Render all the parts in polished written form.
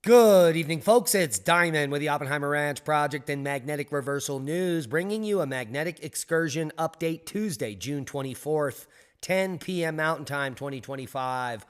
Good evening, folks. It's Diamond with the Oppenheimer Ranch Project and Magnetic Reversal News, bringing you a magnetic excursion update Tuesday, June 24th, 10 p.m. Mountain Time 2025.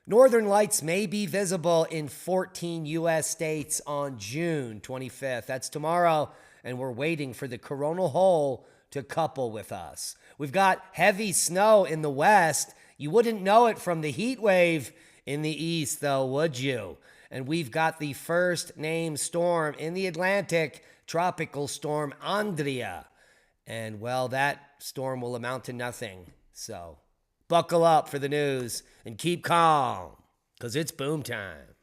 Northern lights may be visible in 14 U.S. states on June 25th. That's tomorrow, and we're waiting for the coronal hole to couple with us. We've got heavy snow in the west. You wouldn't know it from the heat wave in the east, though, would you? And we've got the first named storm in the Atlantic, Tropical Storm Andrea. And, well, that storm will amount to nothing. So buckle up for the news and keep calm, because it's boom time.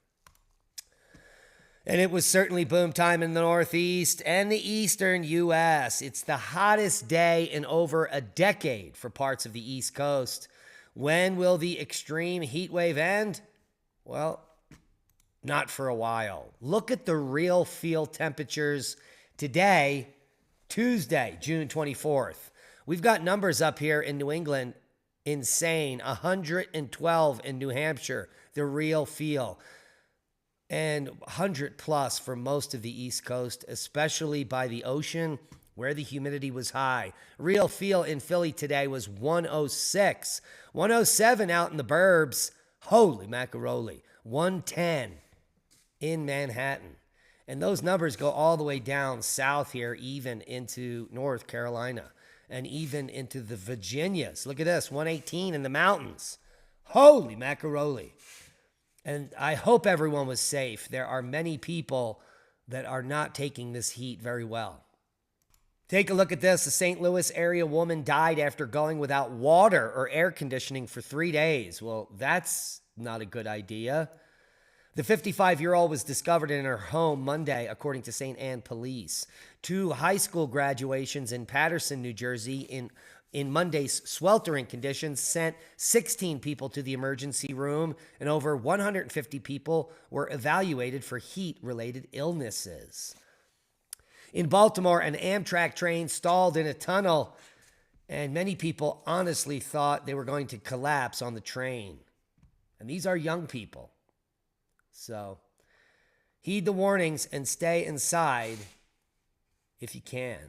And it was certainly boom time in the Northeast and the Eastern U.S. It's the hottest day in over a decade for parts of the East Coast. When will the extreme heat wave end? Well, not for a while. Look at the real feel temperatures today, Tuesday, June 24th. We've got numbers up here in New England, insane. 112 in New Hampshire, the real feel. And 100 plus for most of the East Coast, especially by the ocean where the humidity was high. Real feel in Philly today was 106. 107 out in the burbs. Holy macaroni. 110 in Manhattan. And those numbers go all the way down south here, even into North Carolina and even into the Virginias. Look at this, 118 in the mountains. Holy macaroni. And I hope everyone was safe. There are many people that are not taking this heat very well. Take a look at this. A St. Louis area woman died after going without water or air conditioning for 3 days. Well, that's not a good idea. The 55-year-old was discovered in her home Monday, according to St. Anne police. 2 high school graduations in Paterson, New Jersey, in Monday's sweltering conditions sent 16 people to the emergency room, and over 150 people were evaluated for heat-related illnesses. In Baltimore, an Amtrak train stalled in a tunnel, and many people honestly thought they were going to collapse on the train. And these are young people. So heed the warnings and stay inside if you can.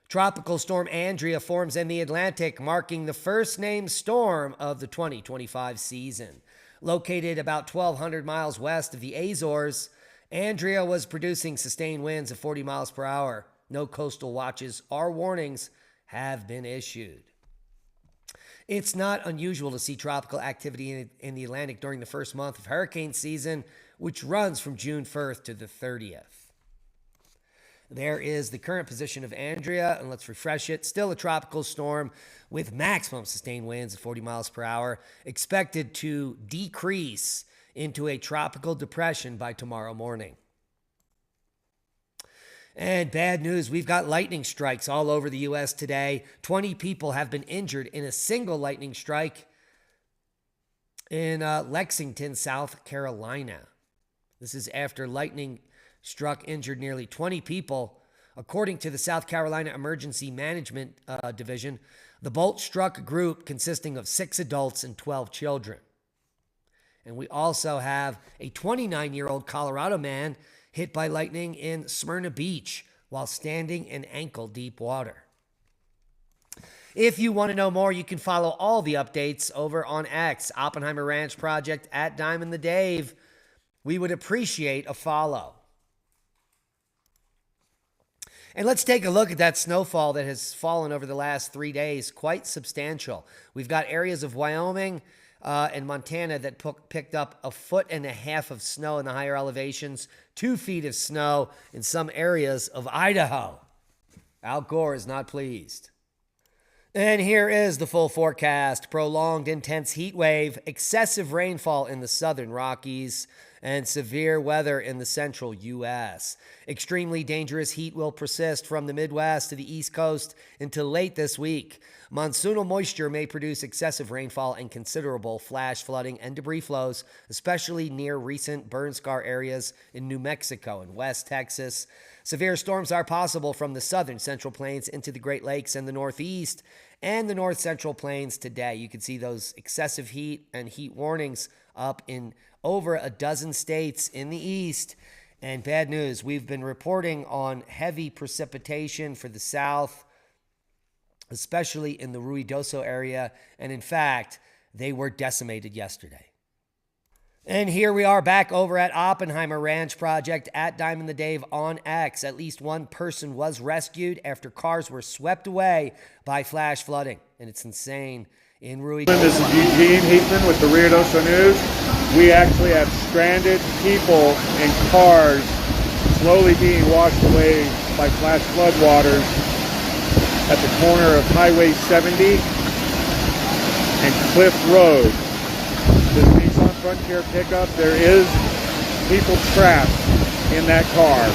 Tropical Storm Andrea forms in the Atlantic, marking the first named storm of the 2025 season. Located about 1,200 miles west of the Azores, Andrea was producing sustained winds of 40 miles per hour. No coastal watches or warnings have been issued. It's not unusual to see tropical activity in the Atlantic during the first month of hurricane season, which runs from June 1st to the 30th. There is the current position of Andrea, and let's refresh it. Still a tropical storm with maximum sustained winds of 40 miles per hour, expected to decrease into a tropical depression by tomorrow morning. And bad news, we've got lightning strikes all over the U.S. today. 20 people have been injured in a single lightning strike in Lexington, South Carolina. This is after lightning struck, injured nearly 20 people. According to the South Carolina Emergency Management Division, the bolt struck a group consisting of 6 adults and 12 children. And we also have a 29-year-old Colorado man hit by lightning in Smyrna Beach while standing in ankle-deep water. If you want to know more, you can follow all the updates over on X, Oppenheimer Ranch Project, at Diamond the Dave. We would appreciate a follow. And let's take a look at that snowfall that has fallen over the last 3 days. Quite substantial. We've got areas of Wyoming and Montana that picked up 1.5 feet of snow in the higher elevations, 2 feet of snow in some areas of Idaho. Al Gore is not pleased. And here is the full forecast. Prolonged intense heat wave, excessive rainfall in the southern Rockies, and severe weather in the central U.S. Extremely dangerous heat will persist from the Midwest to the East Coast until late this week. Monsoonal moisture may produce excessive rainfall and considerable flash flooding and debris flows, especially near recent burn scar areas in New Mexico and West Texas. Severe storms are possible from the southern Central Plains into the Great Lakes and the Northeast, and the north central plains today. You can see those excessive heat and heat warnings up in over a dozen states in the east. And bad news, we've been reporting on heavy precipitation for the south, especially in the Ruidoso area. And in fact, they were decimated yesterday. And here we are back over at Oppenheimer Ranch Project at Diamond the Dave on X. At least one person was rescued after cars were swept away by flash flooding. And it's insane in Ruidoso. This is Eugene Heatman with the Ruidoso News. We actually have stranded people in cars slowly being washed away by flash flood waters at the corner of Highway 70 and Cliff Road. The Nissan Frontier pickup, there is people trapped in that car.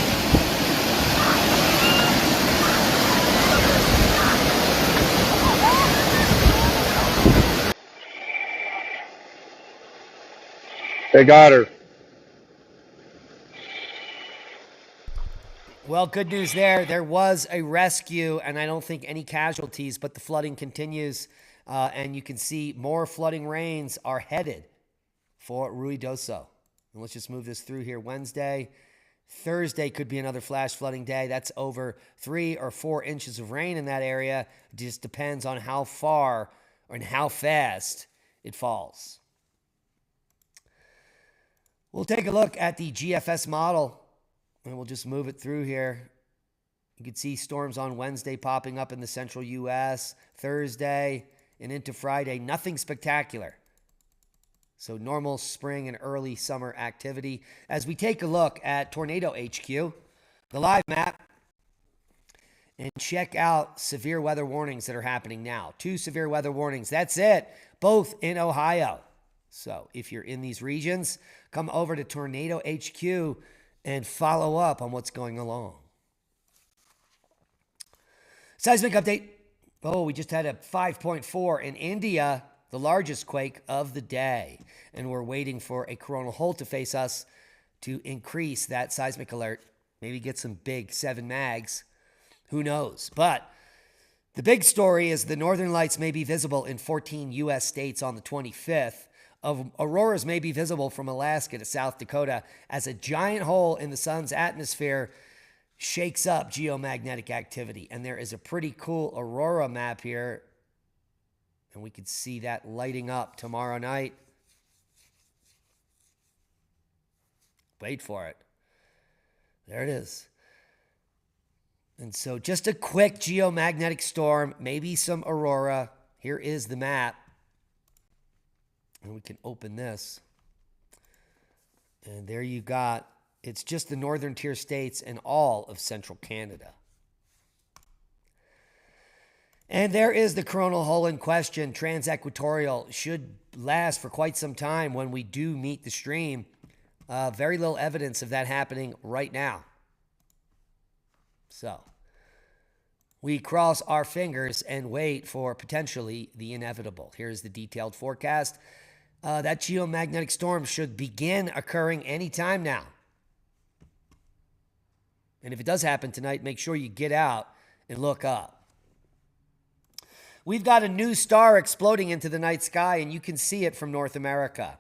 They got her. Well, good news there. There was a rescue, and I don't think any casualties, but the flooding continues. And you can see more flooding rains are headed for Ruidoso. And let's just move this through here. Wednesday, Thursday could be another flash flooding day. That's over 3 or 4 inches of rain in that area. It just depends on how far and how fast it falls. We'll take a look at the GFS model, and we'll just move it through here. You can see storms on Wednesday popping up in the central U.S., Thursday, and into Friday. Nothing spectacular. So normal spring and early summer activity. As we take a look at Tornado HQ, the live map, and check out severe weather warnings that are happening now. 2 severe weather warnings. That's it. Both in Ohio. So if you're in these regions, come over to Tornado HQ and follow up on what's going along. Seismic update. Oh, we just had a 5.4 in India, the largest quake of the day. And we're waiting for a coronal hole to face us to increase that seismic alert. Maybe get some big 7 mags. Who knows? But the big story is the northern lights may be visible in 14 U.S. states on the 25th. Auroras may be visible from Alaska to South Dakota as a giant hole in the sun's atmosphere shakes up geomagnetic activity. And there is a pretty cool aurora map here. And we could see that lighting up tomorrow night. Wait for it. There it is. And so just a quick geomagnetic storm, maybe some aurora. Here is the map. And we can open this. And there you got, it's just the northern tier states and all of central Canada. And there is the coronal hole in question. Transequatorial should last for quite some time when we do meet the stream. Very little evidence of that happening right now. So we cross our fingers and wait for potentially the inevitable. Here's the detailed forecast. That geomagnetic storm should begin occurring anytime now. And if it does happen tonight, make sure you get out and look up. We've got a new star exploding into the night sky, and you can see it from North America.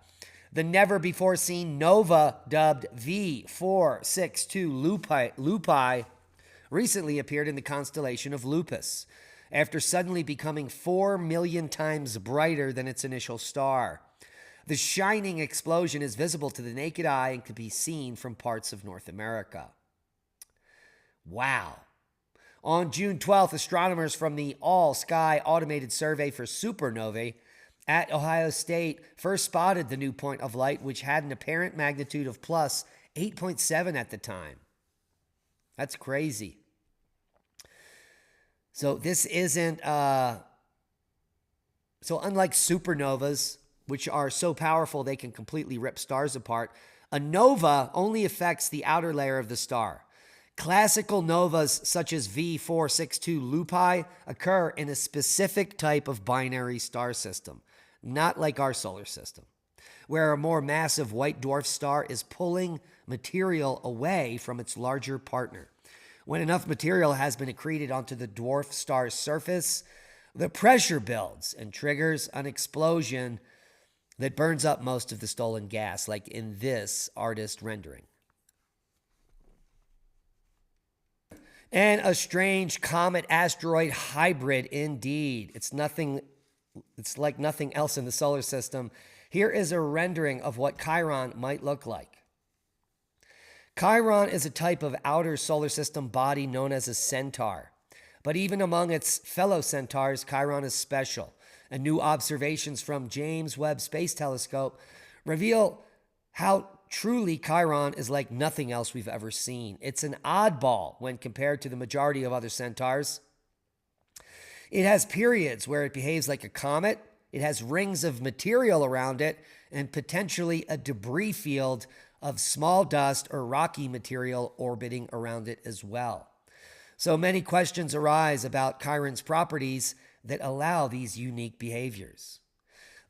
The never-before-seen nova, dubbed V462 Lupi, recently appeared in the constellation of Lupus, after suddenly becoming 4 million times brighter than its initial star. The shining explosion is visible to the naked eye and can be seen from parts of North America. Wow. On June 12th, astronomers from the All-Sky Automated Survey for Supernovae at Ohio State first spotted the new point of light, which had an apparent magnitude of plus 8.7 at the time. That's crazy. So this isn't, so unlike supernovas, which are so powerful they can completely rip stars apart, a nova only affects the outer layer of the star. Classical novas such as V462 Lupi occur in a specific type of binary star system, not like our solar system, where a more massive white dwarf star is pulling material away from its larger partner. When enough material has been accreted onto the dwarf star's surface, The pressure builds and triggers an explosion that burns up most of the stolen gas, like in this artist rendering. And a strange comet-asteroid hybrid indeed. It's like nothing else in the solar system. Here is a rendering of what Chiron might look like. Chiron is a type of outer solar system body known as a centaur. But even among its fellow centaurs, Chiron is special. And new observations from James Webb Space Telescope reveal how truly Chiron is like nothing else we've ever seen. It's an oddball when compared to the majority of other centaurs. It has periods where it behaves like a comet. It has rings of material around it and potentially a debris field of small dust or rocky material orbiting around it as well. So many questions arise about Chiron's properties that allow these unique behaviors.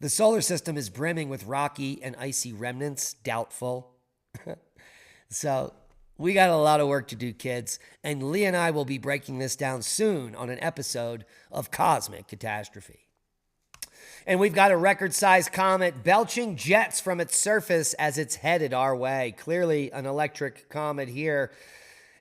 The solar system is brimming with rocky and icy remnants, doubtful. So we got a lot of work to do, kids, and Lee and I will be breaking this down soon on an episode of Cosmic Catastrophe. And we've got a record-sized comet belching jets from its surface as it's headed our way. Clearly an electric comet here,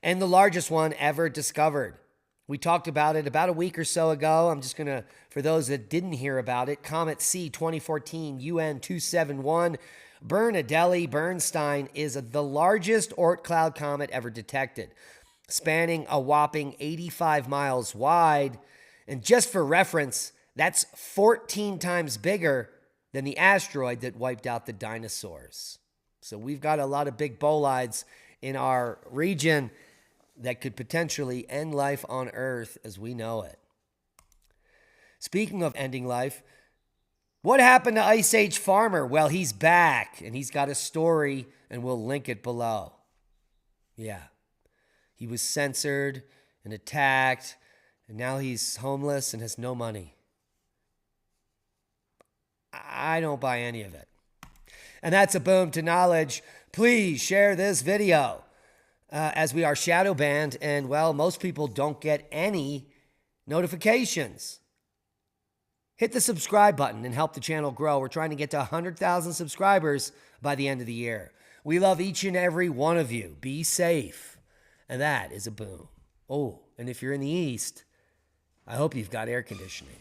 and the largest one ever discovered. We talked about it about a week or so ago. I'm just going to, for those that didn't hear about it, Comet C 2014 UN 271 Bernadette-Bernstein is the largest Oort cloud comet ever detected, spanning a whopping 85 miles wide. And just for reference, that's 14 times bigger than the asteroid that wiped out the dinosaurs. So we've got a lot of big bolides in our region that could potentially end life on Earth as we know it. Speaking of ending life, what happened to Ice Age Farmer? Well, he's back, and he's got a story, and we'll link it below. Yeah, he was censored and attacked, and now he's homeless and has no money. I don't buy any of it. And that's a boom to knowledge. Please share this video. As we are shadow banned, and well, most people don't get any notifications. Hit the subscribe button and help the channel grow. We're trying to get to 100,000 subscribers by the end of the year. We love each and every one of you. Be safe. And that is a boom. Oh, and if you're in the East, I hope you've got air conditioning.